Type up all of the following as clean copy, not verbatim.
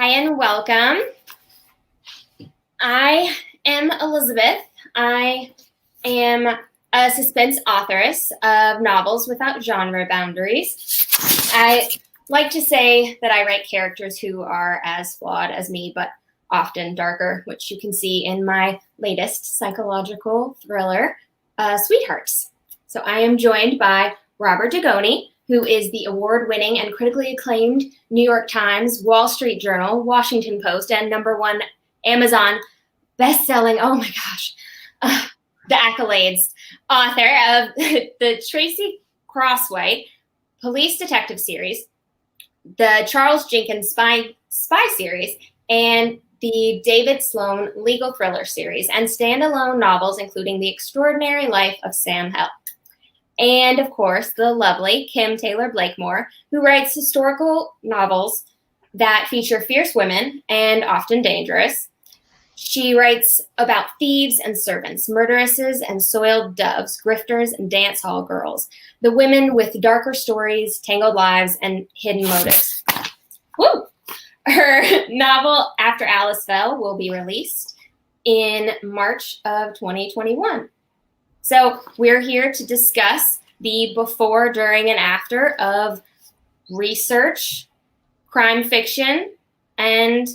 Hi and welcome. I am Elizabeth. I am a suspense authoress of novels without genre boundaries. I like to say that I write characters who are as flawed as me, but often darker, which you can see in my latest psychological thriller, Sweethearts. So I am joined by Robert Dugoni, who is the award-winning and critically acclaimed New York Times, Wall Street Journal, Washington Post, and #1 Amazon best-selling, oh my gosh, the accolades, author of the Tracy Crosswhite police detective series, the Charles Jenkins spy series, and the David Sloan legal thriller series, and standalone novels including The Extraordinary Life of Sam Hell. And of course, the lovely Kim Taylor Blakemore, who writes historical novels that feature fierce women and often dangerous. She writes about thieves and servants, murderesses and soiled doves, grifters and dance hall girls, the women with darker stories, tangled lives, and hidden motives. Woo! Her novel, After Alice Fell, will be released in March of 2021. So we're here to discuss the before, during, and after of research, crime fiction, and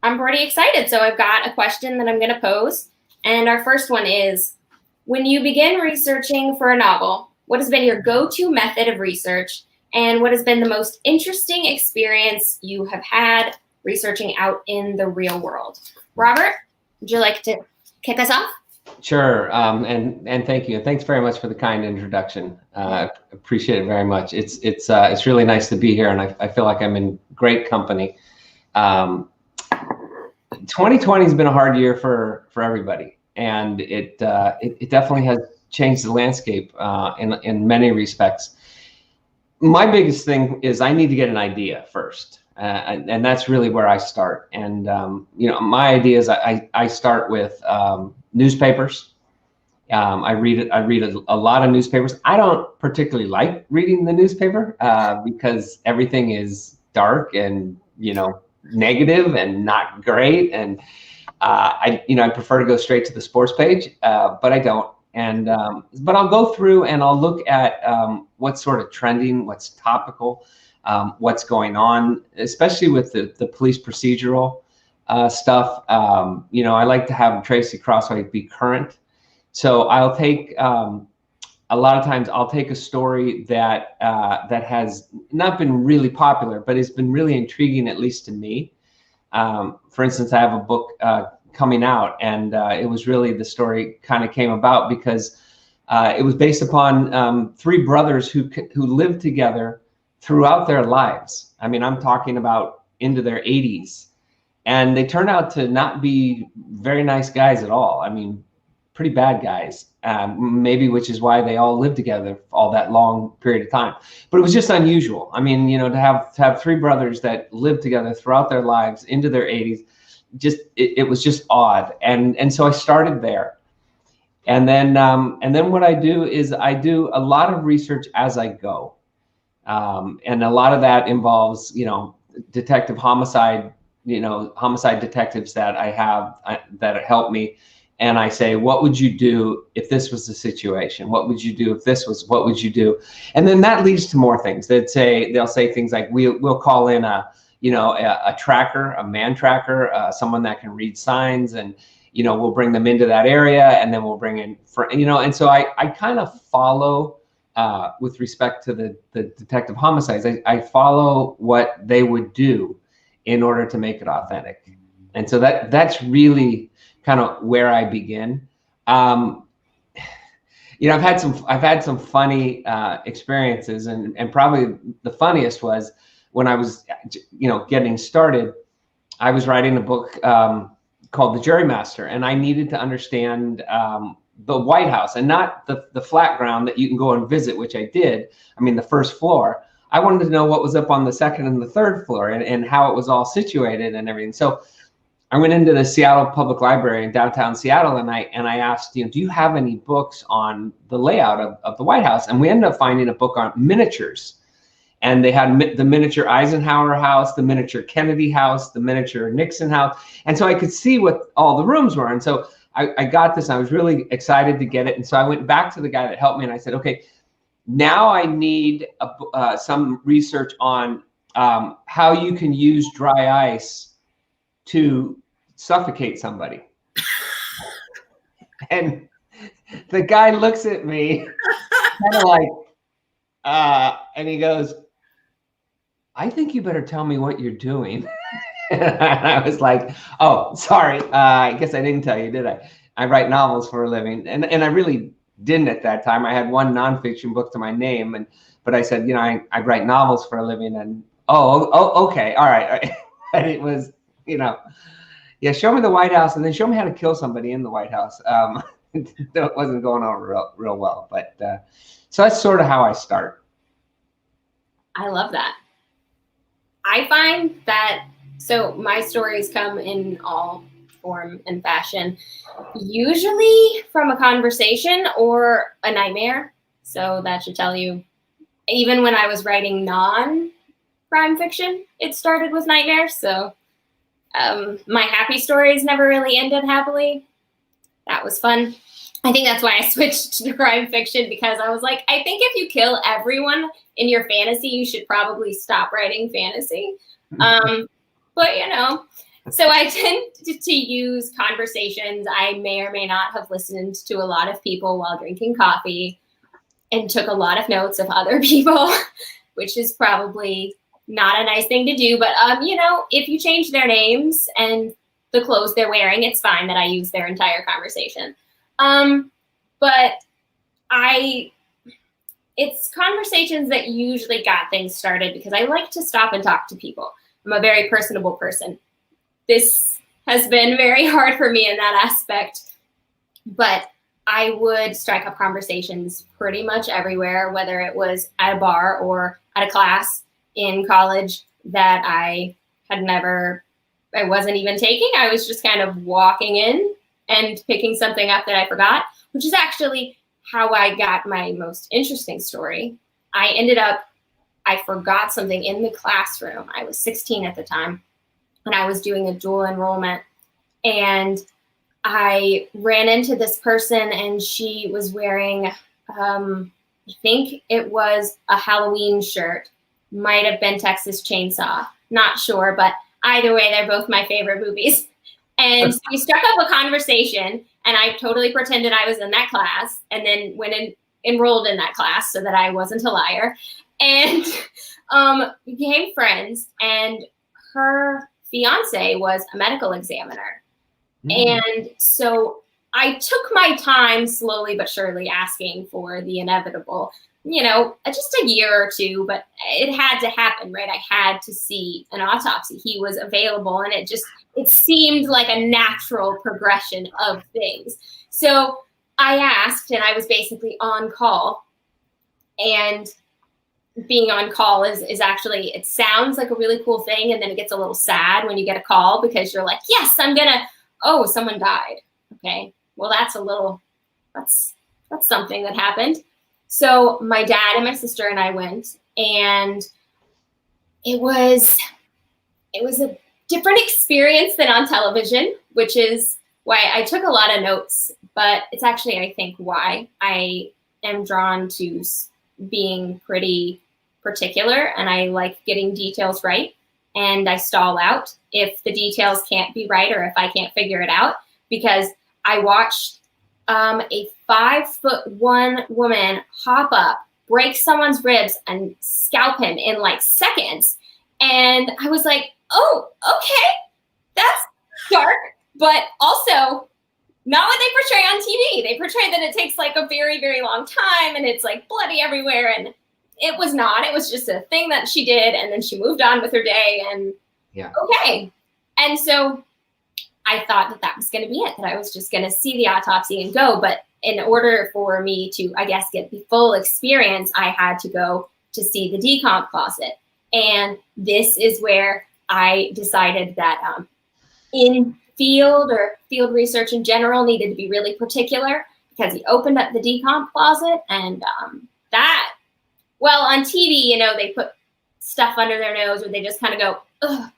I'm pretty excited. So I've got a question that I'm going to pose. And our first one is, when you begin researching for a novel, what has been your go-to method of research? And what has been the most interesting experience you have had researching out in the real world? Robert, would you like to kick us off? Sure, and thank you, and thanks very much for the kind introduction. Appreciate it very much. It's really nice to be here, and I feel like I'm in great company. 2020 has been a hard year for everybody, and it definitely has changed the landscape in many respects. My biggest thing is I need to get an idea first, and that's really where I start. And my idea is I start with newspapers. I read a lot of newspapers. I don't particularly like reading the newspaper because everything is dark and negative and not great. And I prefer to go straight to the sports page, but I don't. And but I'll go through and I'll look at what's sort of trending, what's topical, what's going on, especially with the police procedural stuff. I like to have Tracy Crosswhite be current. So I'll take a lot of times I'll take a story that has not been really popular, but it's been really intriguing, at least to me. For instance, I have a book coming out, and it was really, the story kind of came about because it was based upon 3 brothers who lived together throughout their lives. I mean, I'm talking about into their 80s. And they turned out to not be very nice guys at all. I mean, pretty bad guys, maybe, which is why they all lived together all that long period of time. But it was just unusual. I mean, to have 3 brothers that lived together throughout their lives into their 80s, it was just odd. And so I started there. And then what I do is I do a lot of research as I go. And a lot of that involves, detective homicide detectives that I have that help me. And I say, what would you do if this was the situation? What would you do if this was, what would you do? And then that leads to more things. They'll say things like, we'll call in a tracker, a man tracker, someone that can read signs, and, we'll bring them into that area, and then we'll bring in, and so I kind of follow, with respect to the detective homicides, I follow what they would do in order to make it authentic. And so that's really kind of where I begin. I've had some funny experiences, and probably the funniest was when I was getting started. I was writing a book called The Jurymaster, and I needed to understand the White House, and not the flat ground that you can go and visit, which I did. I mean, the first floor. I wanted to know what was up on the second and the third floor, and how it was all situated and everything. So I went into the Seattle Public Library in downtown Seattle, and I asked, do you have any books on the layout of the White House? And we ended up finding a book on miniatures. And they had the miniature Eisenhower house, the miniature Kennedy house, the miniature Nixon house. And so I could see what all the rooms were. And so I got this, and I was really excited to get it. And so I went back to the guy that helped me, and I said, okay, now I need some research on how you can use dry ice to suffocate somebody. And the guy looks at me kind of like, and he goes, I think you better tell me what you're doing. And I was like, oh, sorry. I guess I didn't tell you, did I? I write novels for a living. And I really didn't at that time. I had one nonfiction book to my name, but I said, I write novels for a living. And okay, all right. And it was, yeah, show me the White House, and then show me how to kill somebody in the White House. It wasn't going on real well, but so that's sort of how I start. I love that. I find that, so my stories come in all form and fashion, usually from a conversation or a nightmare. So that should tell you, even when I was writing non-crime fiction, it started with nightmares. So my happy stories never really ended happily. That was fun. I think that's why I switched to crime fiction, because I was like, I think if you kill everyone in your fantasy, you should probably stop writing fantasy. But so I tend to use conversations. I may or may not have listened to a lot of people while drinking coffee and took a lot of notes of other people, which is probably not a nice thing to do. But, if you change their names and the clothes they're wearing, it's fine that I use their entire conversation. But it's conversations that usually got things started because I like to stop and talk to people. I'm a very personable person. This has been very hard for me in that aspect, but I would strike up conversations pretty much everywhere, whether it was at a bar or at a class in college that I wasn't even taking. I was just kind of walking in and picking something up that I forgot, which is actually how I got my most interesting story. I forgot something in the classroom. I was 16 at the time, and I was doing a dual enrollment, and I ran into this person, and she was wearing, I think it was a Halloween shirt, might have been Texas Chainsaw, not sure, but either way, they're both my favorite movies. And so we struck up a conversation, and I totally pretended I was in that class, and then went and enrolled in that class so that I wasn't a liar, and became friends. And her fiance was a medical examiner. And so I took my time slowly but surely asking for the inevitable, just a year or two, but it had to happen, right? I had to see an autopsy. He was available, and it seemed like a natural progression of things. So I asked, and I was basically on call. And being on call is actually, it sounds like a really cool thing, and then it gets a little sad when you get a call because you're like, yes, someone died. Okay, well, that's something that happened. So my dad and my sister and I went, and it was a different experience than on television, which is why I took a lot of notes, but it's actually, I think, why I am drawn to being pretty particular, and I like getting details right, and I stall out if the details can't be right or if I can't figure it out, because I watched a 5'1" woman hop up, break someone's ribs, and scalp him in like seconds. And I was like, oh, okay, that's dark, but also not what they portray on TV. They portray that it takes like a very, very long time, and it's like bloody everywhere. And it was not. It was just a thing that she did, and then she moved on with her day, and okay. And so I thought that was going to be it, that I was just going to see the autopsy and go. But in order for me to, I guess, get the full experience, I had to go to see the decomp closet. And this is where I decided that in field research in general needed to be really particular, because he opened up the decomp closet, and on TV, they put stuff under their nose, or they just kind of go, ugh.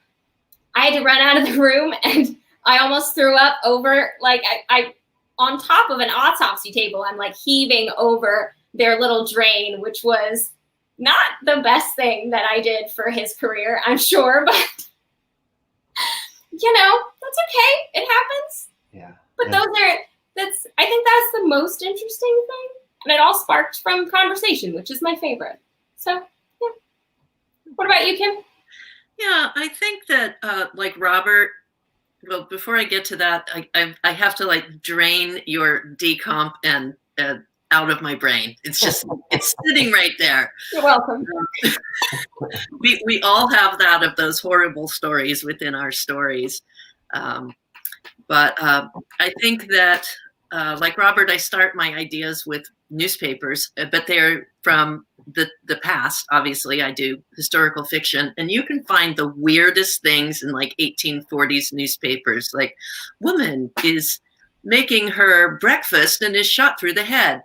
I had to run out of the room, and I almost threw up over, like, I on top of an autopsy table, I'm like heaving over their little drain, which was not the best thing that I did for his career, I'm sure, but you know, that's okay. It happens. Yeah. But I think that's the most interesting thing. And it all sparked from conversation, which is my favorite. So, yeah. What about you, Kim? Yeah, I think that like Robert, well, before I get to that, I have to like drain your decomp and out of my brain. It's just, it's sitting right there. You're welcome. We all have that, of those horrible stories within our stories. But I think that, like Robert, I start my ideas with newspapers, but they're from the past. Obviously, I do historical fiction, and you can find the weirdest things in like 1840s newspapers, like woman is making her breakfast and is shot through the head.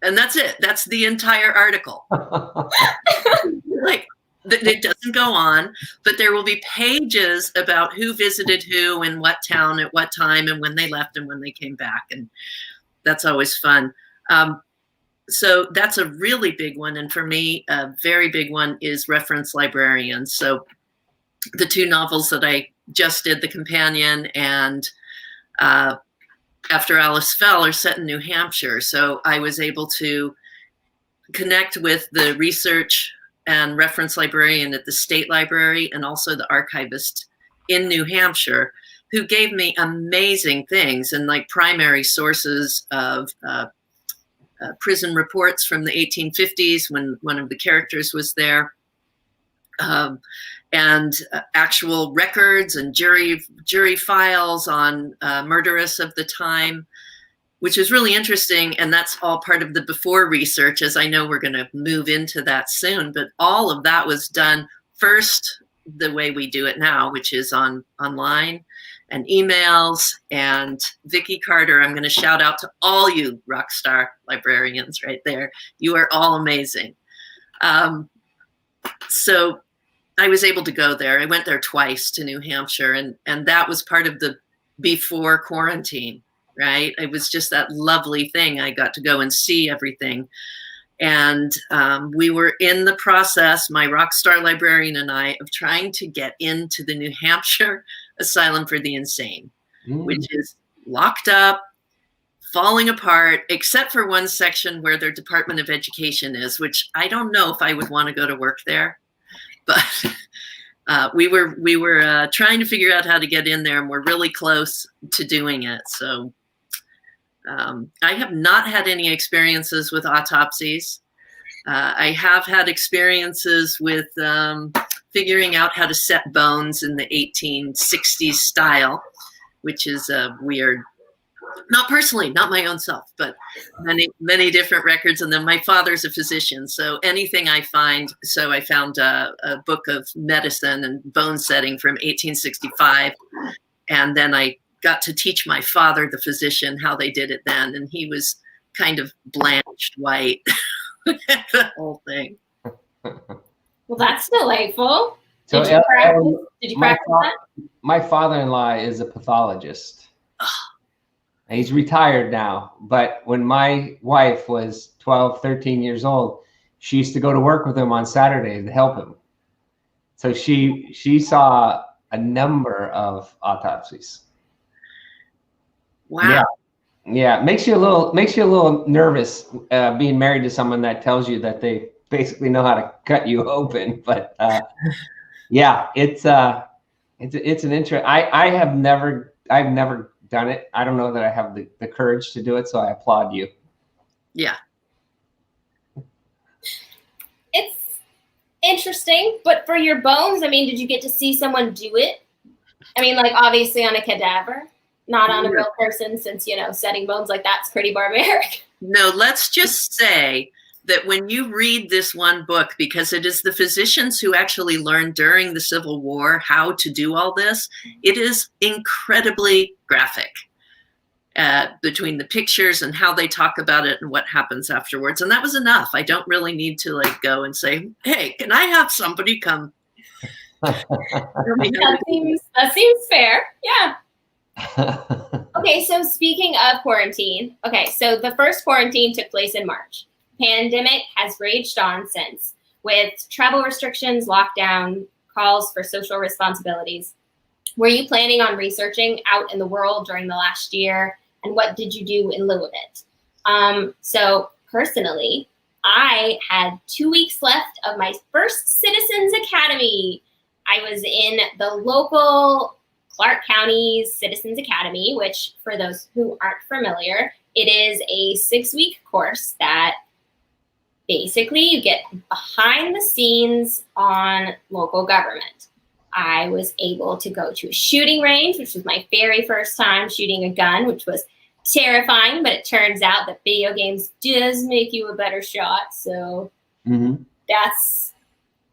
And that's it. That's the entire article. Like, it doesn't go on, but there will be pages about who visited who in what town at what time and when they left and when they came back. And that's always fun. So that's a really big one. And for me, a very big one is reference librarians. So the two novels that I just did, The Companion and After Alice Fell, are set in New Hampshire. So I was able to connect with the research and reference librarian at the state library and also the archivist in New Hampshire, who gave me amazing things and like primary sources of prison reports from the 1850s when one of the characters was there, and actual records and jury files on murderous of the time, which is really interesting. And that's all part of the before research, as I know we're going to move into that soon. But all of that was done first the way we do it now, which is online and emails. And Vicki Carter, I'm going to shout out to all you rock star librarians right there. You are all amazing. So I was able to go there. I went there twice to New Hampshire, and that was part of the before quarantine, right? It was just that lovely thing. I got to go and see everything. And we were in the process, my rock star librarian and I, of trying to get into the New Hampshire Asylum for the Insane, which is locked up, falling apart, except for one section where their Department of Education is, which I don't know if I would want to go to work there. But we were trying to figure out how to get in there, and we're really close to doing it. So I have not had any experiences with autopsies. I have had experiences with figuring out how to set bones in the 1860s style, which is weird. Not personally, not my own self, but many different records. And then my father's a physician, so anything I find. So I found a book of medicine and bone setting from 1865, and then I got to teach my father, the physician, how they did it then, and he was kind of blanched white. The whole thing. Well, that's delightful. So Did you practice that? My father-in-law is a pathologist. And he's retired now, but when my wife was 12, 13 years old, she used to go to work with him on Saturdays to help him. So she saw a number of autopsies. Wow. Yeah, makes you a little nervous being married to someone that tells you that they basically know how to cut you open. But yeah, it's an interest. I've never done it. I don't know that I have the courage to do it, so I applaud you. Yeah. It's interesting, but for your bones, I mean, did you get to see someone do it? I mean, like, obviously on a cadaver, not on a real person, since, you know, setting bones like that's pretty barbaric. No, let's just say that when you read this one book, because it is the physicians who actually learned during the Civil War how to do all this, it is incredibly graphic. between the pictures and how they talk about it and what happens afterwards. And that was enough. I don't really need to like go and say, hey, can I have somebody come? That seems fair. Yeah. Okay, so speaking of quarantine, so the first quarantine took place in March. Pandemic has raged on since, with travel restrictions, lockdown, calls for social responsibilities. Were you planning on researching out in the world during the last year, and what did you do in lieu of it? So personally, I had 2 weeks left of my first Citizens Academy. I was in the local Clark County's Citizens Academy, which for those who aren't familiar, it is a 6-week course that basically you get behind the scenes on local government. I was able to go to a shooting range, which was my very first time shooting a gun, which was terrifying, but it turns out that video games does make you a better shot. So that's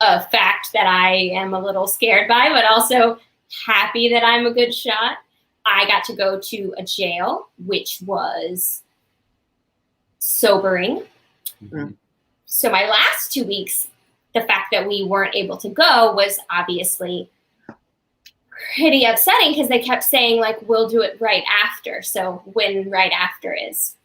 a fact that I am a little scared by, but also happy that I'm a good shot. I got to go to a jail, which was sobering. So my last 2 weeks, the fact that we weren't able to go was obviously pretty upsetting because they kept saying, like, we'll do it right after. So when right after is,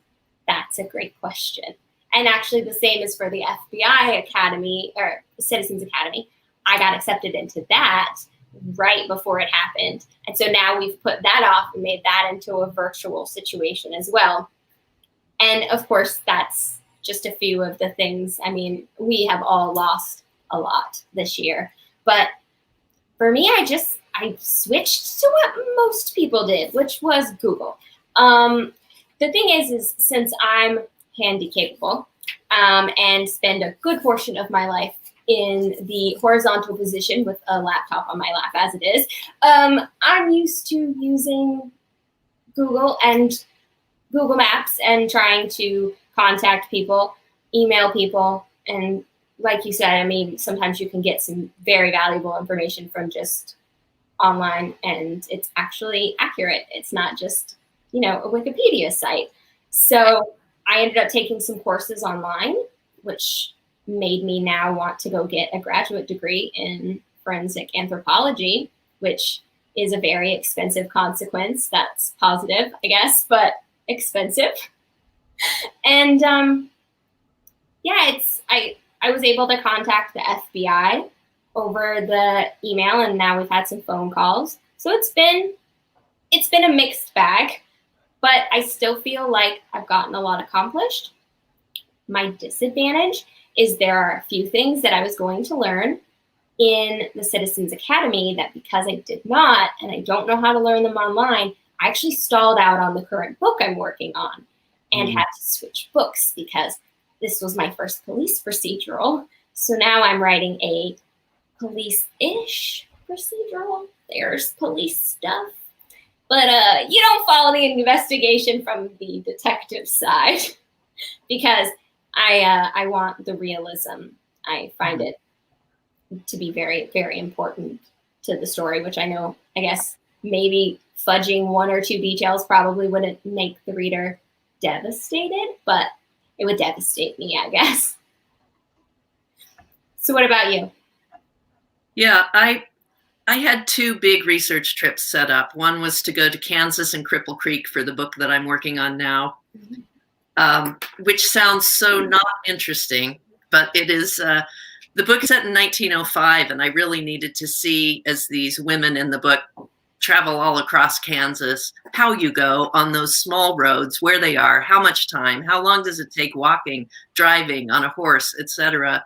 that's a great question. And actually the same is for the FBI Academy or Citizens Academy. I got accepted into that right before it happened. And so now we've put that off and made that into a virtual situation as well. And of course, that's just a few of the things. I mean, we have all lost a lot this year. But for me, I switched to what most people did, which was Google. The thing is since I'm handy capable and spend a good portion of my life in the horizontal position with a laptop on my lap as it is, I'm used to using Google and Google Maps and trying to contact people, email people. And like you said, I mean, sometimes you can get some very valuable information from just online and it's actually accurate. It's not just, a Wikipedia site. So I ended up taking some courses online, which made me now want to go get a graduate degree in forensic anthropology, which is a very expensive consequence. That's positive, I guess, but expensive. And I was able to contact the FBI over the email, and now we've had some phone calls. So it's been a mixed bag, but I still feel like I've gotten a lot accomplished. My disadvantage is there are a few things that I was going to learn in the Citizens Academy that because I did not, and I don't know how to learn them online, I actually stalled out on the current book I'm working on and had to switch books because this was my first police procedural. So now I'm writing a police-ish procedural. There's police stuff. But you don't follow the investigation from the detective side because I want the realism. I find it to be very, very important to the story, which I guess maybe fudging one or two details probably wouldn't make the reader devastated, but it would devastate me, I guess. So what about you? Yeah, I had 2 big research trips set up. One was to go to Kansas and Cripple Creek for the book that I'm working on now, which sounds so not interesting, but it is. The book is set in 1905, and I really needed to see, as these women in the book travel all across Kansas, how you go on those small roads, where they are, how much time, how long does it take walking, driving, on a horse, etc.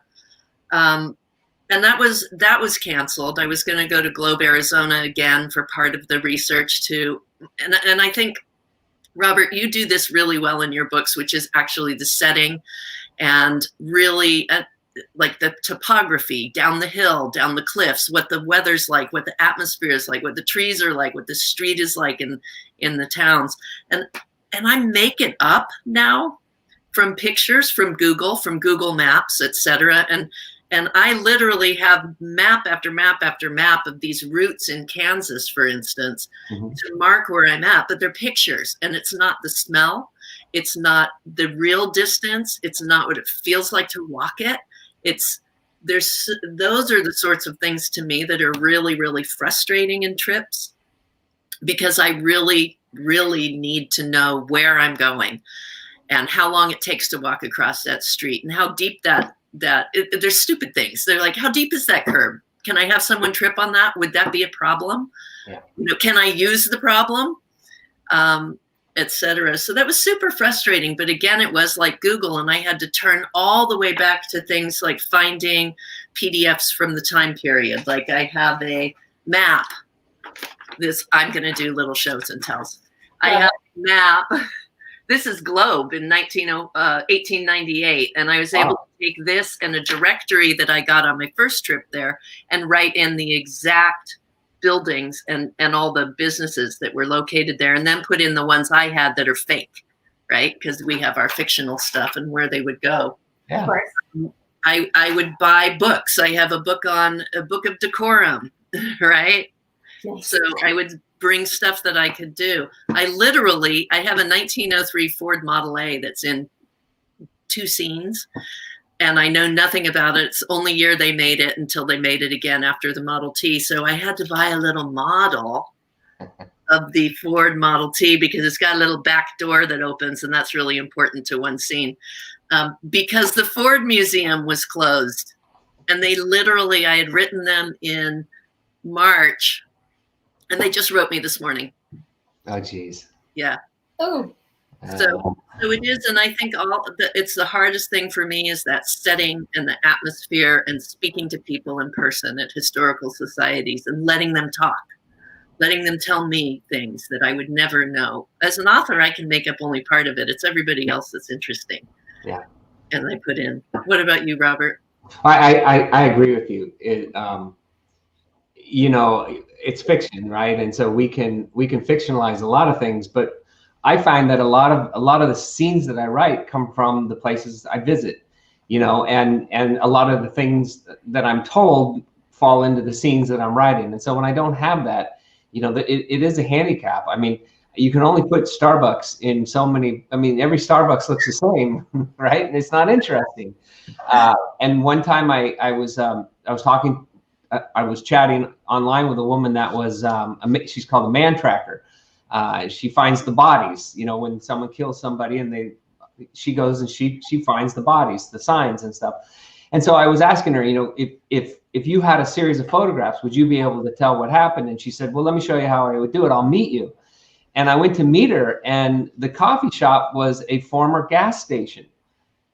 And that was canceled. I was going to go to Globe, Arizona again for part of the research too. And I think, Robert, you do this really well in your books, which is actually the setting and really like the topography down the hill, down the cliffs, what the weather's like, what the atmosphere is like, what the trees are like, what the street is like in the towns. And I make it up now from pictures from Google Maps, etc. And I literally have map after map after map of these routes in Kansas, for instance, to mark where I'm at. But they're pictures, and it's not the smell. It's not the real distance. It's not what it feels like to walk it. Those are the sorts of things to me that are really, really frustrating in trips, because I really, really need to know where I'm going and how long it takes to walk across that street and how deep there's stupid things. They're like, how deep is that curb? Can I have someone trip on that? Would that be a problem? Yeah. Can I use the problem? Etc. So that was super frustrating. But again, it was like Google, and I had to turn all the way back to things like finding PDFs from the time period. Like I have a map. I'm going to do little shows and tells. Yeah. I have a map. This is Globe in 1898. And I was able to take this and a directory that I got on my first trip there and write in the exact buildings and all the businesses that were located there, and then put in the ones I had that are fake, right? Because we have our fictional stuff and where they would go. Yeah. I would buy books. I have a book of decorum, right? Yes. So I would bring stuff that I could do. I have a 1903 Ford Model A that's in 2 scenes. And I know nothing about it. It's the only year they made it until they made it again after the Model T. So I had to buy a little model of the Ford Model T because it's got a little back door that opens, and that's really important to one scene. Because the Ford Museum was closed, and I had written them in March, and they just wrote me this morning. Oh, geez. Yeah. Oh. So it is, and I think it's the hardest thing for me is that setting and the atmosphere and speaking to people in person at historical societies and letting them talk, letting them tell me things that I would never know. As an author, I can make up only part of it. It's everybody else that's interesting. Yeah. And I put in. What about you, Robert? I agree with you. It's fiction, right? And so we can fictionalize a lot of things, but I find that a lot of the scenes that I write come from the places I visit, and a lot of the things that I'm told fall into the scenes that I'm writing. And so when I don't have that, it is a handicap. I mean, you can only put Starbucks in so many. I mean, every Starbucks looks the same, right? And it's not interesting. And one time I was chatting online with a woman that was she's called a man tracker. She finds the bodies, when someone kills somebody, and she goes and she finds the bodies, the signs and stuff. And so I was asking her, if you had a series of photographs, would you be able to tell what happened? And she said, well, let me show you how I would do it. I'll meet you. And I went to meet her, and the coffee shop was a former gas station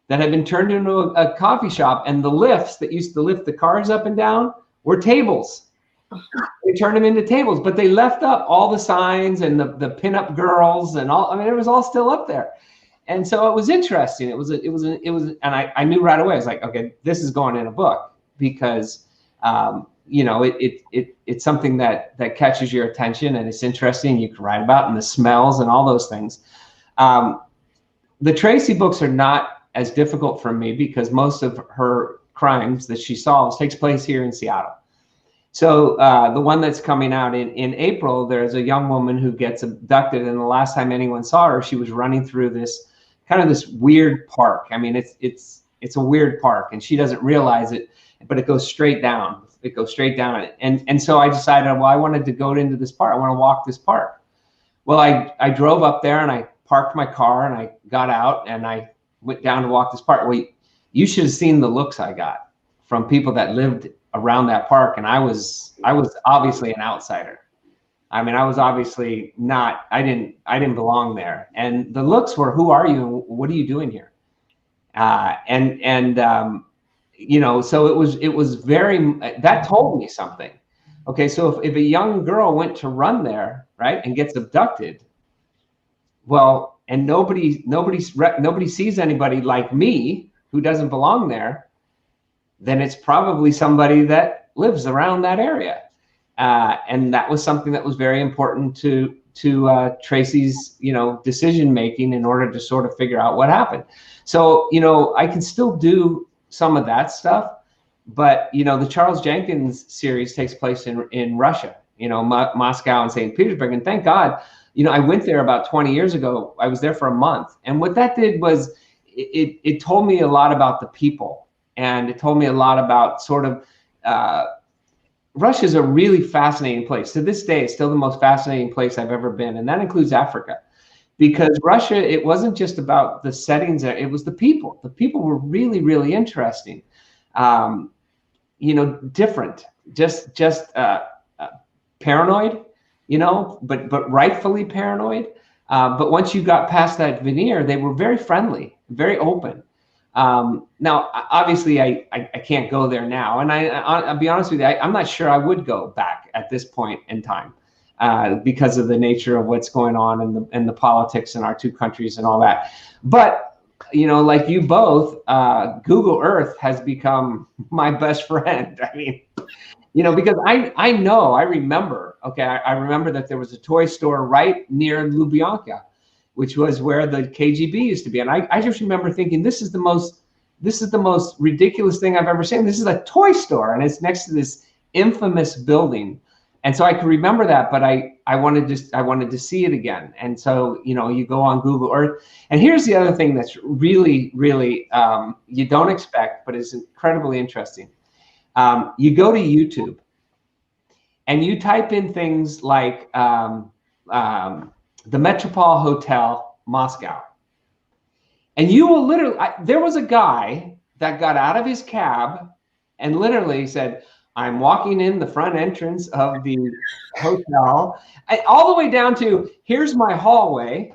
that had been turned into a coffee shop. And the lifts that used to lift the cars up and down were tables. They turned them into tables, but they left up all the signs and the pinup girls and all. I mean, it was all still up there, and so it was interesting. It was, and I knew right away. I was like, okay, this is going in a book because, it's something that catches your attention and it's interesting. You can write about and the smells and all those things. The Tracy books are not as difficult for me because most of her crimes that she solves takes place here in Seattle. So the one that's coming out in April, there's a young woman who gets abducted, and the last time anyone saw her, she was running through this weird park. I mean, it's a weird park, and she doesn't realize it, but it goes straight down. It goes straight down, and so I decided, well, I wanted to go into this park. I want to walk this park. Well, I drove up there and I parked my car and I got out and I went down to walk this park. Well, you should have seen the looks I got from people that lived around that park, and I was obviously an outsider. I mean, I was obviously not. I didn't belong there. And the looks were, "Who are you? What are you doing here?" So it was very. That told me something. Okay, so if a young girl went to run there, right, and gets abducted, well, and nobody sees anybody like me who doesn't belong there, then it's probably somebody that lives around that area. And that was something that was very important to Tracy's, decision making in order to sort of figure out what happened. So, I can still do some of that stuff, But, the Charles Jenkins series takes place in Russia, Moscow and St. Petersburg. And thank God, I went there about 20 years ago. I was there for a month. And what that did was it told me a lot about the people. And it told me a lot about sort of, Russia is a really fascinating place. To this day, it's still the most fascinating place I've ever been. And that includes Africa. Because Russia, it wasn't just about the settings, it was the people. The people were really, really interesting. Different, just paranoid, but rightfully paranoid. But once you got past that veneer, they were very friendly, very open. Now, obviously, I can't go there now, and I'll be honest with you, I'm not sure I would go back at this point in time because of the nature of what's going on and the politics in our two countries and all that. But like you both, Google Earth has become my best friend. I mean, because I remember, I remember that there was a toy store right near Lubyanka, which was where the KGB used to be. And I just remember thinking, this is the most ridiculous thing I've ever seen. This is a toy store, and it's next to this infamous building. And so I could remember that, but I wanted to see it again. And so, you go on Google Earth. And here's the other thing that's really, really, you don't expect, but is incredibly interesting. You go to YouTube and you type in things like the Metropole Hotel, Moscow. And you will literally, there was a guy that got out of his cab and literally said, I'm walking in the front entrance of the hotel, all the way down to, here's my hallway.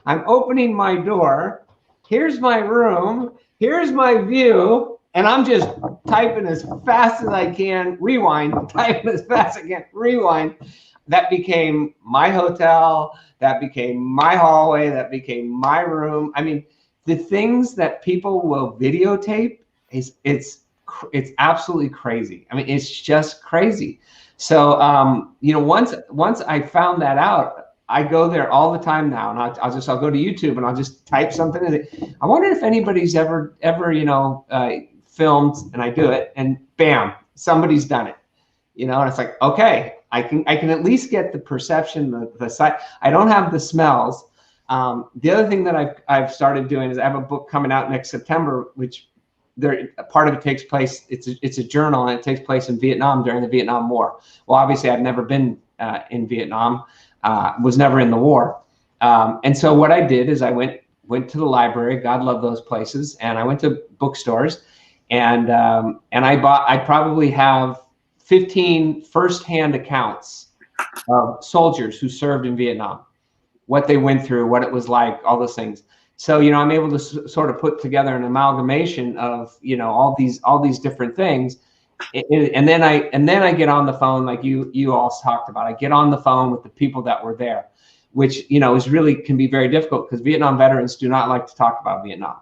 I'm opening my door. Here's my room. Here's my view. And I'm just typing as fast as I can, rewind, typing as fast as I can, rewind. That became my hotel. That became my hallway. That became my room. I mean, the things that people will videotape, it's absolutely crazy. I mean, it's just crazy. So, once I found that out, I go there all the time now, and I'll go to YouTube and I'll just type something in. I wonder if anybody's ever filmed, and I do it, and bam, somebody's done it. And it's like, okay, I can at least get the perception, the sight. I don't have the smells. The other thing that I've started doing is I have a book coming out next September, which part of it takes place. It's a journal, and it takes place in Vietnam during the Vietnam War. Well, obviously, I've never been in Vietnam. Was never in the war. And so what I did is I went to the library. God love those places, and I went to bookstores, and I probably have 15 firsthand accounts of soldiers who served in Vietnam, what they went through, what it was like, all those things. So, I'm able to sort of put together an amalgamation of, all these different things. And then I get on the phone, like you all talked about. I get on the phone with the people that were there, which, is really can be very difficult because Vietnam veterans do not like to talk about Vietnam.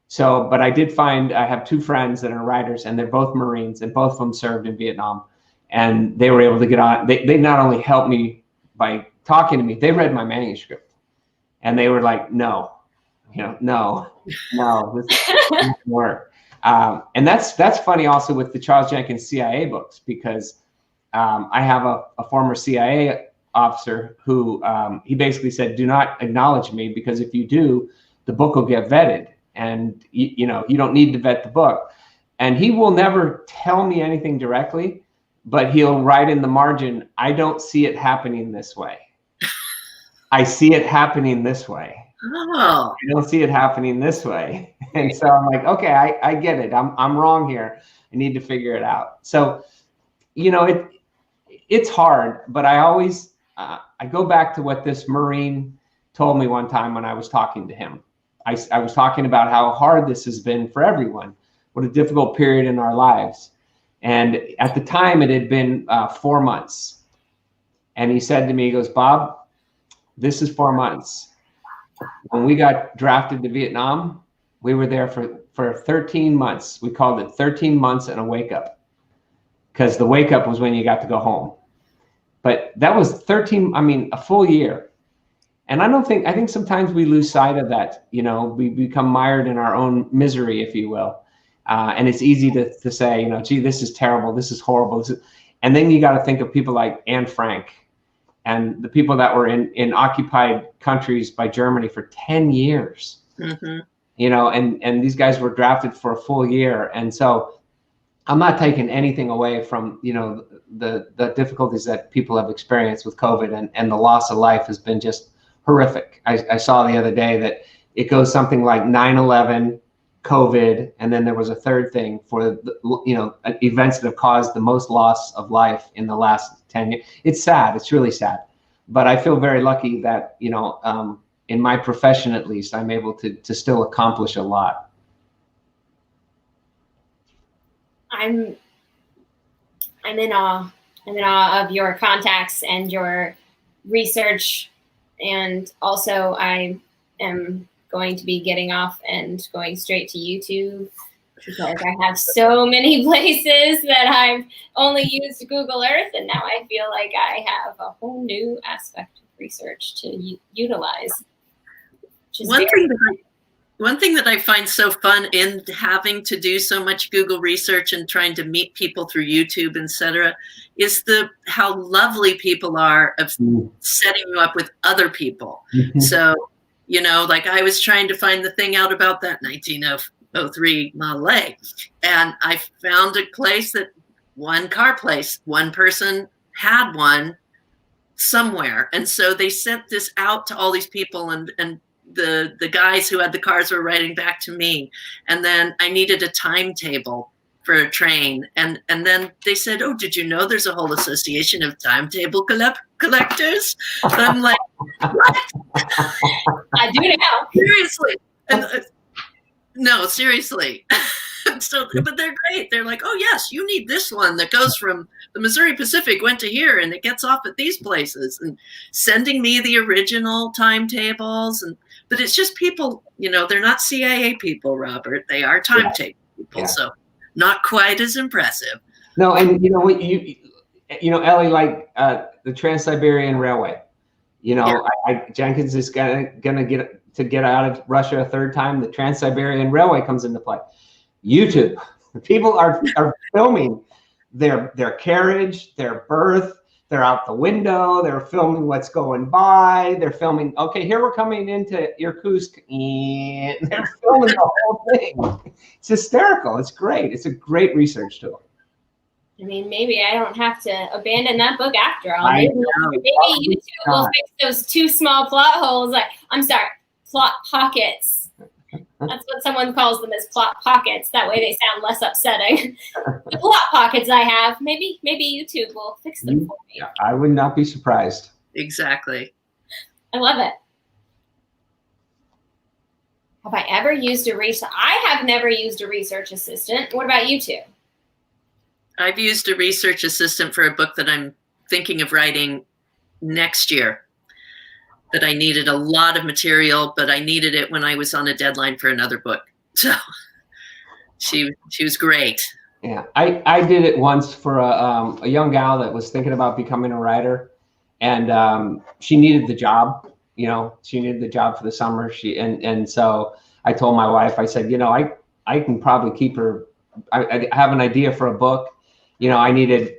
So, but I have two friends that are writers, and they're both Marines, and both of them served in Vietnam. And they were able to get on. They not only helped me by talking to me, they read my manuscript, and they were like, no, no, this doesn't work. And that's funny also with the Charles Jenkins CIA books, because I have a former CIA officer who he basically said, do not acknowledge me, because if you do, the book will get vetted, and you don't need to vet the book. And he will never tell me anything directly, but he'll write in the margin, I don't see it happening this way. I see it happening this way. Oh. I don't see it happening this way. And so I'm like, okay, I get it. I'm wrong here. I need to figure it out. So, it's hard, but I always, I go back to what this Marine told me one time when I was talking to him. I was talking about how hard this has been for everyone, what a difficult period in our lives. And at the time it had been 4 months. And he said to me, he goes, Bob, this is 4 months. When we got drafted to Vietnam, we were there for 13 months. We called it 13 months and a wake up, because the wake up was when you got to go home. But that was a full year. And I think sometimes we lose sight of that. We become mired in our own misery, if you will. And it's easy to say, you know, gee, this is terrible, this is horrible. And then you got to think of people like Anne Frank and the people that were in occupied countries by Germany for 10 years. Mm-hmm. You know, and these guys were drafted for a full year. And so I'm not taking anything away from, you know, the difficulties that people have experienced with COVID, and the loss of life has been just horrific. I saw the other day that it goes something like 9/11, COVID, and then there was a third thing for the, you know, events that have caused the most loss of life in the last 10 years. It's sad. It's really sad. But I feel very lucky that, you know, in my profession, at least, I'm able to still accomplish a lot. I'm in awe. I'm in awe of your contacts and your research. And also I am going to be getting off and going straight to YouTube, because I have so many places that I've only used Google Earth, and now I feel like I have a whole new aspect of research to utilize. One thing that I find so fun in having to do so much Google research and trying to meet people through YouTube, etc., is how lovely people are of setting you up with other people. Mm-hmm. So, you know, like I was trying to find the thing out about that 1903 Model A, and I found a place one person had one somewhere, and so they sent this out to all these people, and the guys who had the cars were writing back to me, and then I needed a timetable for a train, and then they said, "Oh, did you know there's a whole association of timetable collectors?" And I'm like, "What?" I do now. Seriously. No, seriously. So, but they're great. They're like, "Oh yes, you need this one that goes from the Missouri Pacific, went to here, and it gets off at these places," and sending me the original timetables. But it's just people, you know, they're not CIA people, Robert. They are timetable people, so not quite as impressive. No, and you know what, you know, Ellie, like the Trans-Siberian Railway. You know, Jenkins is gonna get out of Russia a third time. The Trans-Siberian Railway comes into play. YouTube, people are filming their carriage, their birth. They're out the window. They're filming what's going by. They're filming, okay, here we're coming into Irkutsk. And they're filming the whole thing. It's hysterical. It's great. It's a great research tool. I mean, maybe I don't have to abandon that book after all. Maybe YouTube will fix those two small plot holes. Plot pockets. That's what someone calls them, as plot pockets. That way they sound less upsetting. The plot pockets I have, maybe YouTube will fix them for me. I would not be surprised. Exactly. I love it. Have I ever used I have never used a research assistant. What about you two? I've used a research assistant for a book that I'm thinking of writing next year. That I needed a lot of material, but I needed it when I was on a deadline for another book. So she was great. Yeah, I did it once for a young gal that was thinking about becoming a writer, and she needed the job. You know, she needed the job for the summer. And so I told my wife, I said, you know, I can probably keep her. I have an idea for a book. You know, I needed.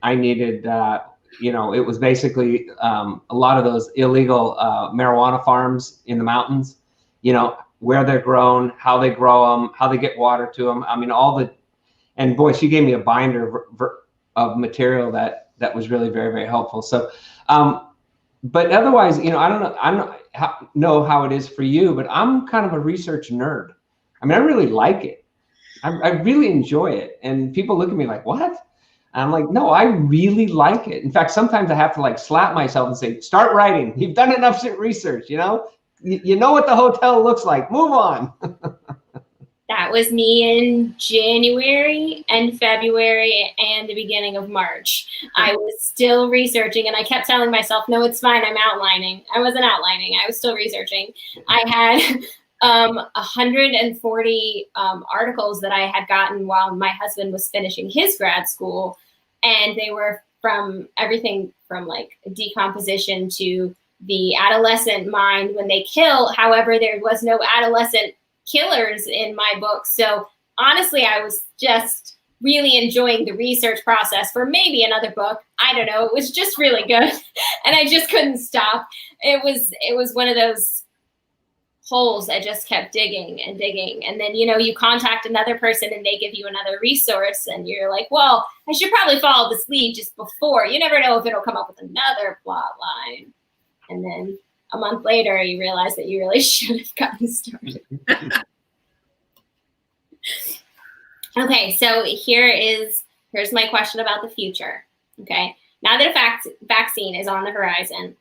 You know, it was basically a lot of those illegal marijuana farms in the mountains, you know, where they're grown, how they grow them, how they get water to them. I mean, and boy, she gave me a binder of material that was really very, very helpful. So, but otherwise, you know, I don't know how it is for you, but I'm kind of a research nerd. I mean, I really like it. I really enjoy it. And people look at me like, what? I'm like, no, I really like it. In fact, sometimes I have to like slap myself and say, start writing. You've done enough research, you know? You know what the hotel looks like. Move on. That was me in January and February and the beginning of March. I was still researching, and I kept telling myself, no, it's fine. I'm outlining. I wasn't outlining. I was still researching. I had 140 articles that I had gotten while my husband was finishing his grad school. And they were from everything from like decomposition to the adolescent mind when they kill. However, there was no adolescent killers in my book. So honestly, I was just really enjoying the research process for maybe another book. I don't know. It was just really good. And I just couldn't stop. It was one of those holes I just kept digging and digging. And then, you contact another person and they give you another resource and you're like, well, I should probably follow this lead just before. You never know if it'll come up with another plot line. And then a month later, you realize that you really should have gotten started. Okay, so here's my question about the future. Okay, now that a vaccine is on the horizon,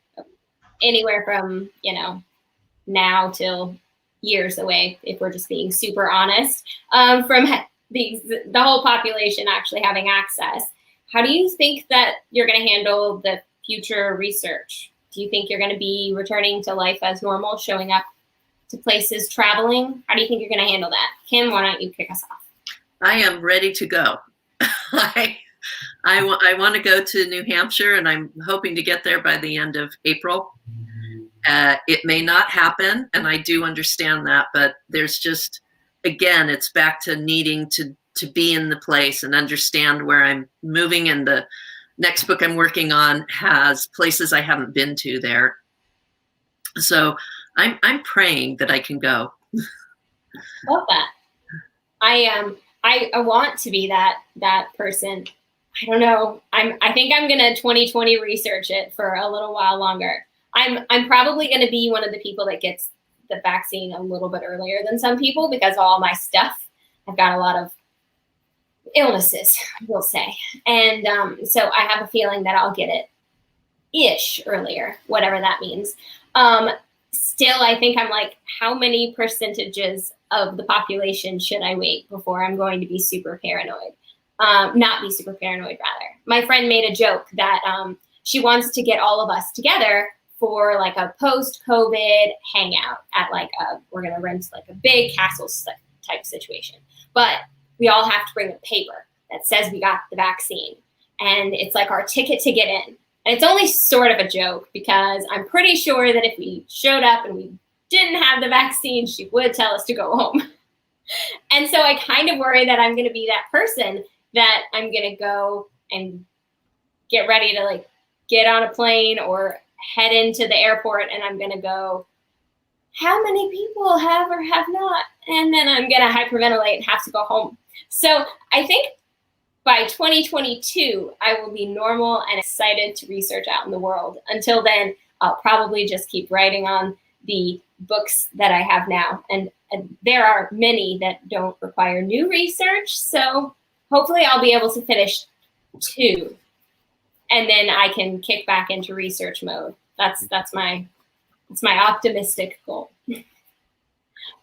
anywhere from, now till years away, if we're just being super honest, from the whole population actually having access, how do you think that you're going to handle the future research? Do you think you're going to be returning to life as normal, showing up to places, traveling? How do you think you're going to handle that? Kim, why don't you kick us off? I am ready to go. I want to go to New Hampshire, and I'm hoping to get there by the end of April. It may not happen, and I do understand that, but there's just, again, it's back to needing to be in the place and understand where I'm moving, and the next book I'm working on has places I haven't been to there. So I'm praying that I can go. Love that. I want to be that person. I don't know. I think I'm gonna 2020 research it for a little while longer. I'm probably gonna be one of the people that gets the vaccine a little bit earlier than some people because of all my stuff. I've got a lot of illnesses, we'll say, and so I have a feeling that I'll get it ish earlier, whatever that means. Still, I think I'm like, how many percentages of the population should I wait before I'm going to be super paranoid? Not be super paranoid, rather. My friend made a joke that she wants to get all of us together for like a post-COVID hangout at we're going to rent like a big castle type situation. But we all have to bring a paper that says we got the vaccine. And it's like our ticket to get in. And it's only sort of a joke because I'm pretty sure that if we showed up and we didn't have the vaccine, she would tell us to go home. And so I kind of worry that I'm going to be that person that I'm going to go and get ready to like get on a plane or head into the airport and I'm going to go, how many people have or have not? And then I'm going to hyperventilate and have to go home. So I think by 2022, I will be normal and excited to research out in the world. Until then, I'll probably just keep writing on the books that I have now. And there are many that don't require new research. So hopefully I'll be able to finish 2. And then I can kick back into research mode. That's my optimistic goal.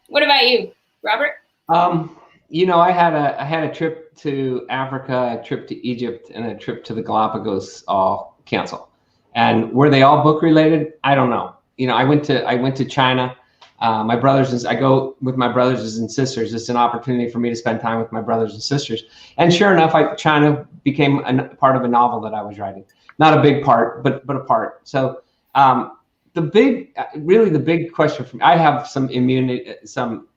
What about you, Robert? I had a trip to Africa, a trip to Egypt, and a trip to the Galapagos all canceled. And were they all book related? I don't know. I went to China. I go with my brothers and sisters. It's an opportunity for me to spend time with my brothers and sisters. And sure enough, China became a part of a novel that I was writing. Not a big part, but a part. So the big question for me, I have some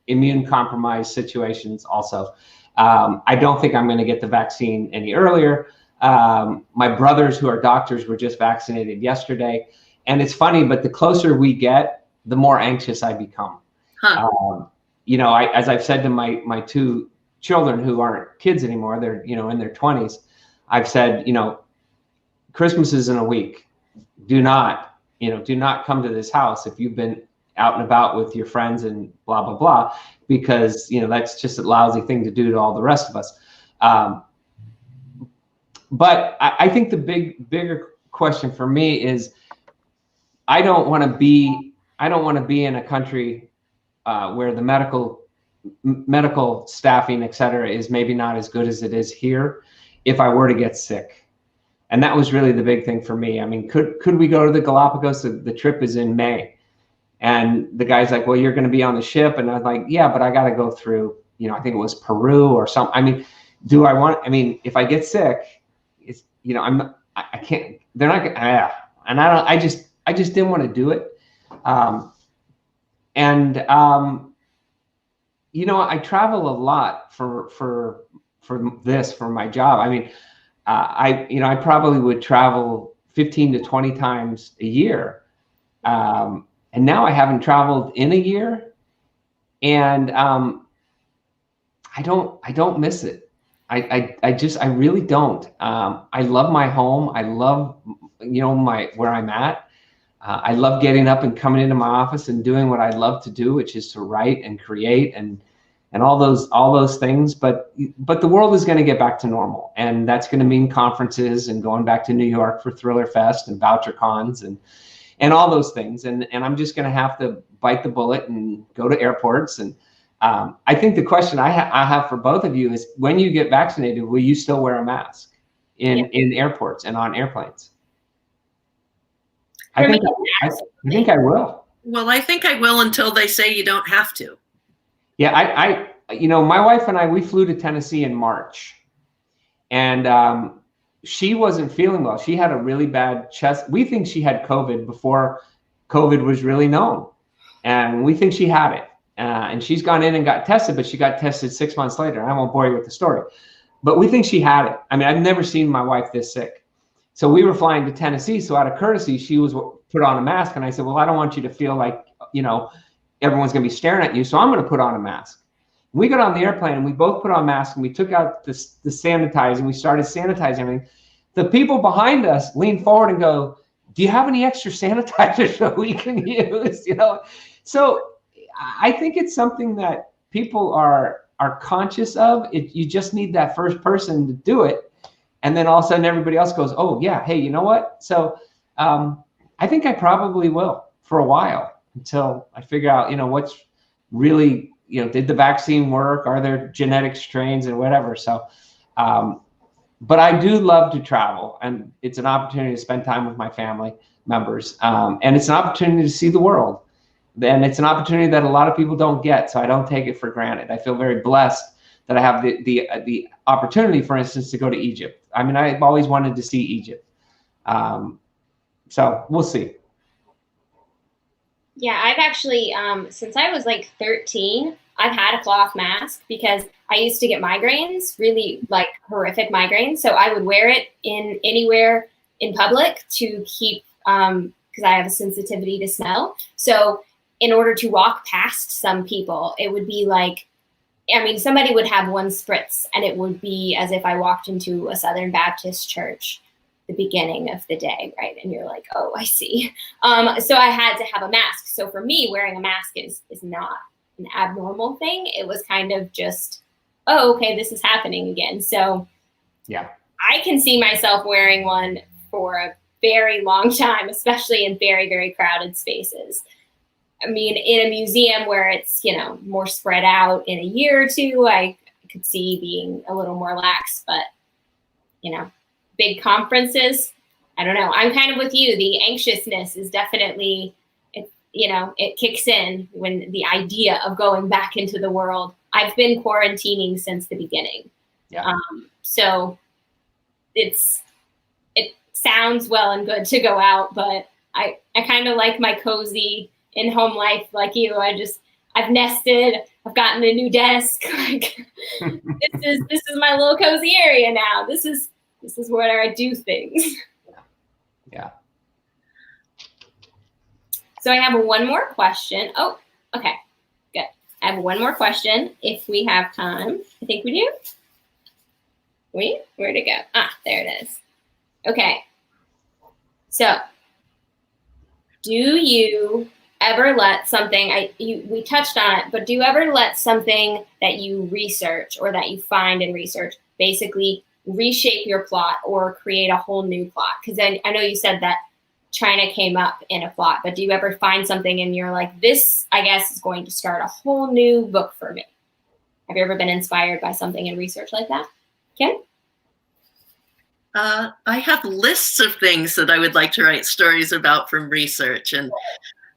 immune compromised situations also. I don't think I'm going to get the vaccine any earlier. My brothers who are doctors were just vaccinated yesterday. And it's funny, but the closer we get, the more anxious I become. Huh. As I've said to my 2 children who aren't kids anymore, they're, in their 20s, I've said, Christmas is in a week. Do not come to this house if you've been out and about with your friends and blah, blah, blah, because, that's just a lousy thing to do to all the rest of us. But I think the bigger question for me is, I don't want to be in a country where the medical staffing, et cetera, is maybe not as good as it is here if I were to get sick. And that was really the big thing for me. I mean, could we go to the Galapagos? The trip is in May. And the guy's like, well, you're going to be on the ship. And I was like, yeah, but I got to go through, I think it was Peru or something. I mean, if I get sick, it's, I can't, they're not going to, and I just didn't want to do it. I travel a lot for my job. I mean, I probably would travel 15 to 20 times a year. And now I haven't traveled in a year, and I don't miss it. I really don't. I love my home. I love, where I'm at. I love getting up and coming into my office and doing what I love to do, which is to write and create and all those things. But the world is going to get back to normal, and that's going to mean conferences and going back to New York for Thriller Fest and Voucher Cons and all those things. And I'm just going to have to bite the bullet and go to airports. And I think the question I have for both of you is, when you get vaccinated, will you still wear a mask in airports and on airplanes? I think I will. Well, I think I will until they say you don't have to. Yeah, my wife and I, we flew to Tennessee in March, and she wasn't feeling well. She had a really bad chest. We think she had COVID before COVID was really known, and we think she had it. And she's gone in and got tested, but she got tested 6 months later. I won't bore you with the story, but we think she had it. I mean, I've never seen my wife this sick. So we were flying to Tennessee. So out of courtesy, she was put on a mask. And I said, well, I don't want you to feel like, everyone's going to be staring at you. So I'm going to put on a mask. We got on the airplane and we both put on masks, and we took out the sanitizer, and we started sanitizing everything. The people behind us lean forward and go, do you have any extra sanitizer so we can use, So I think it's something that people are conscious of. You just need that first person to do it. And then all of a sudden everybody else goes, oh yeah, hey, you know what? So I think I probably will for a while, until I figure out, what's really, did the vaccine work? Are there genetic strains and whatever? So, but I do love to travel, and it's an opportunity to spend time with my family members. And it's an opportunity to see the world. And it's an opportunity that a lot of people don't get. So I don't take it for granted. I feel very blessed that I have the opportunity, for instance, to go to Egypt. I mean, I've always wanted to see Egypt. So we'll see. Yeah, I've actually, since I was like 13, I've had a cloth mask because I used to get migraines, really like horrific migraines. So I would wear it anywhere in public to keep, because I have a sensitivity to smell. So in order to walk past some people, it would be like, somebody would have one spritz, and it would be as if I walked into a Southern Baptist church the beginning of the day, right? And you're like, oh, I see. So I had to have a mask. So for me, wearing a mask is not an abnormal thing. It was kind of just, oh, okay, this is happening again. So yeah, I can see myself wearing one for a very long time, especially in very, very crowded spaces. I mean, in a museum where it's, more spread out, in a year or two, I could see being a little more lax, but, big conferences, I don't know. I'm kind of with you. The anxiousness is definitely, it kicks in when the idea of going back into the world. I've been quarantining since the beginning. Yeah. So it sounds well and good to go out, but I kind of like my cozy in-home life like you. I've nested, I've gotten a new desk. Like this is my little cozy area now. This is where I do things. Yeah. So I have one more question. Oh, okay, good. I have one more question if we have time. I think we do. Where'd it go? There it is. Okay. So, do you ever let something, we touched on it, but do you ever let something that you research or that you find in research basically reshape your plot or create a whole new plot? Because I know you said that China came up in a plot, but do you ever find something and you're like, this, I guess, is going to start a whole new book for me? Have you ever been inspired by something in research like that? Kim? I have lists of things that I would like to write stories about from research. And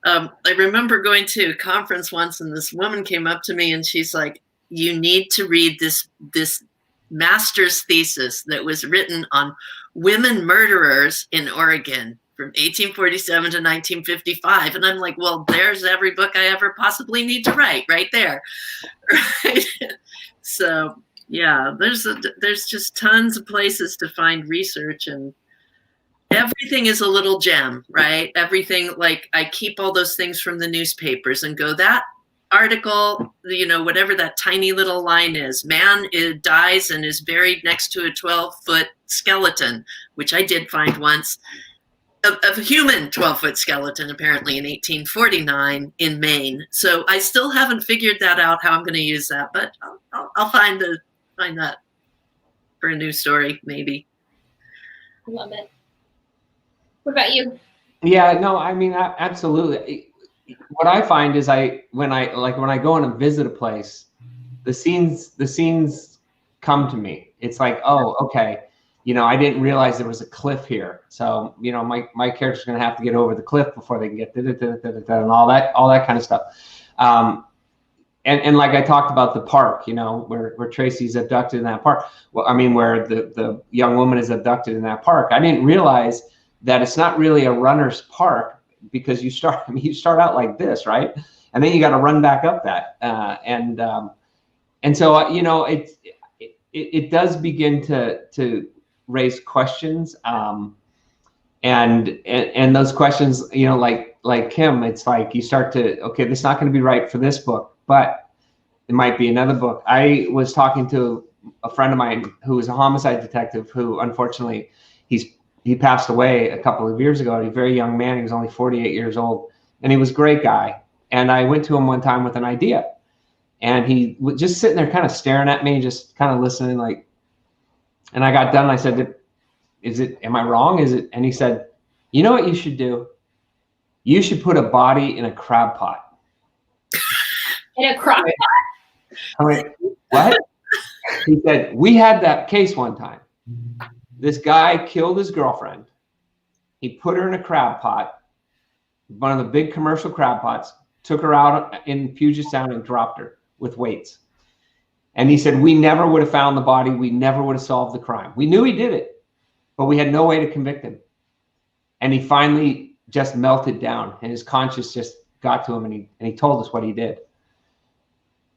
I remember going to a conference once, and this woman came up to me and she's like, you need to read this master's thesis that was written on women murderers in Oregon from 1847 to 1955. And I'm like, well, there's every book I ever possibly need to write right there. Right? So yeah, there's just tons of places to find research, and everything is a little gem, right? Everything, like I keep all those things from the newspapers and go, that article, you know, whatever that tiny little line is, man dies and is buried next to a 12-foot skeleton, which I did find once, of a human 12-foot skeleton, apparently in 1849 in Maine. So I still haven't figured that out, how I'm going to use that, but I'll find that for a new story, maybe. I love it. What about you? Yeah, no, I mean, absolutely. What I find is when I go in and visit a place, the scenes come to me. It's like, oh, okay, you know, I didn't realize there was a cliff here. So, you know, my character's going to have to get over the cliff before they can get and all that kind of stuff. And like I talked about the park, you know, where Tracy's abducted in that park. Well, I mean, where the young woman is abducted in that park. I didn't realize that it's not really a runner's park, because you start out like this, right? And then you got to run back up that. And so, you know, it does begin to raise questions. And those questions, you know, like Kim, it's like you start to, okay, this is not going to be right for this book, but it might be another book. I was talking to a friend of mine who was a homicide detective who, unfortunately, he passed away a couple of years ago. He's a very young man. He was only 48 years old, and he was a great guy. And I went to him one time with an idea, and he was just sitting there kind of staring at me, just kind of listening, like, and I got done. And I said, am I wrong? And he said, you know what you should do? You should put a body in a crab pot. In a crab pot? I went, what? He said, we had that case one time. This guy killed his girlfriend. He put her in a crab pot, one of the big commercial crab pots, took her out in Puget Sound and dropped her with weights. And he said, we never would have found the body. We never would have solved the crime. We knew he did it, but we had no way to convict him. And he finally just melted down, and his conscience just got to him, and he told us what he did.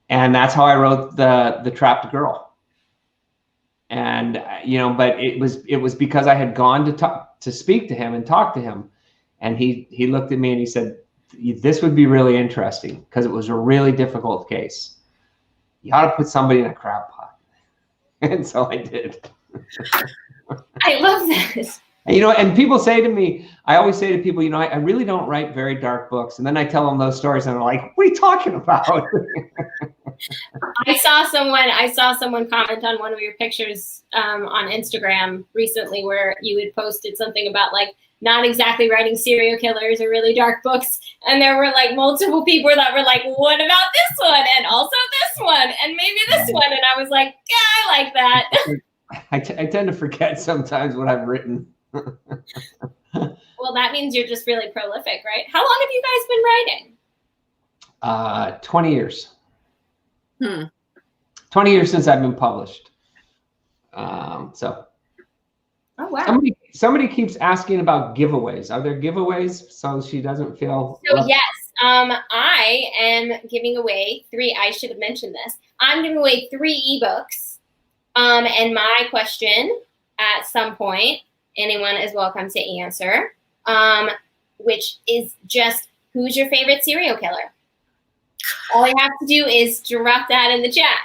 And that's how I wrote the Trapped Girl. And, you know, but it was because I had gone to speak to him and talk to him. And he looked at me and he said, this would be really interesting, because it was a really difficult case. You ought to put somebody in a crab pot. And so I did. I love this. You know, and people say to me, I always say to people, you know, I really don't write very dark books. And then I tell them those stories and they're like, what are you talking about? I saw someone comment on one of your pictures on Instagram recently, where you had posted something about like not exactly writing serial killers or really dark books. And there were like multiple people that were like, what about this one? And also this one, and maybe this one. And I was like, yeah, I like that. I tend to forget sometimes what I've written. Well, that means you're just really prolific, right? How long have you guys been writing? 20 years. 20 years since I've been published. So. Oh, wow. Somebody keeps asking about giveaways. Are there giveaways so she doesn't feel? So yes, I am giving away 3. I should have mentioned this. I'm giving away 3 ebooks. And my question at some point, anyone is welcome to answer, which is just, who's your favorite serial killer? All you have to do is drop that in the chat.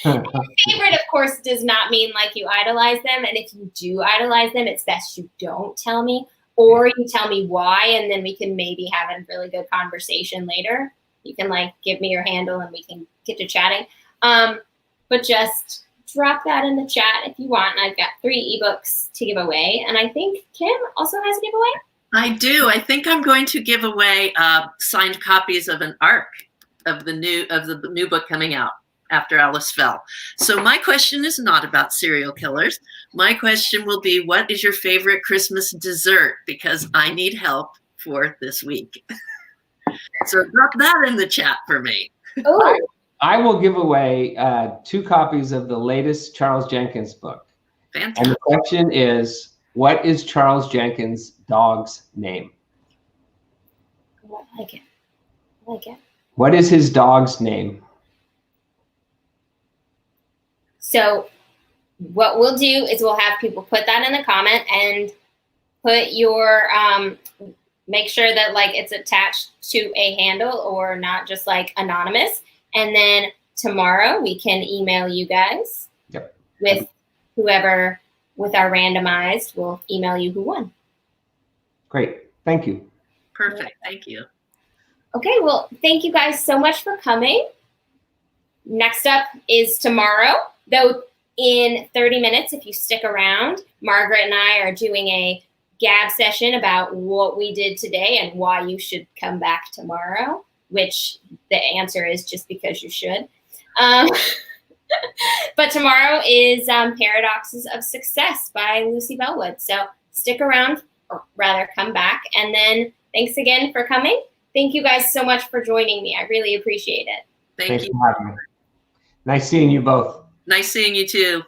Favorite, of course, does not mean like you idolize them. And if you do idolize them, it's best you don't tell me, or you tell me why, and then we can maybe have a really good conversation later. You can like give me your handle and we can get to chatting. But just drop that in the chat if you want. And I've got 3 ebooks to give away. And I think Kim also has a giveaway. I do. I think I'm going to give away signed copies of an ARC of the new book coming out after Alice Fell. So my question is not about serial killers. My question will be, what is your favorite Christmas dessert? Because I need help for this week. So drop that in the chat for me. Oh. I will give away 2 copies of the latest Charles Jenkins book. Fantastic. And the question is, What is Charles Jenkins' dog's name? I like it. I like it. What is his dog's name? So what we'll do is we'll have people put that in the comment and put your, make sure that like it's attached to a handle or not just like anonymous. And then tomorrow we can email you guys with whoever, with our randomized, we'll email you who won. Great. Thank you. Perfect. Thank you. Okay, well, thank you guys so much for coming. Next up is tomorrow, though in 30 minutes, if you stick around, Margaret and I are doing a gab session about what we did today and why you should come back tomorrow, which the answer is just because you should. But tomorrow is Paradoxes of Success by Lucy Bellwood. So stick around, or rather come back. And then thanks again for coming. Thank you guys so much for joining me. I really appreciate it. Thanks for having me. Nice seeing you both. Nice seeing you too.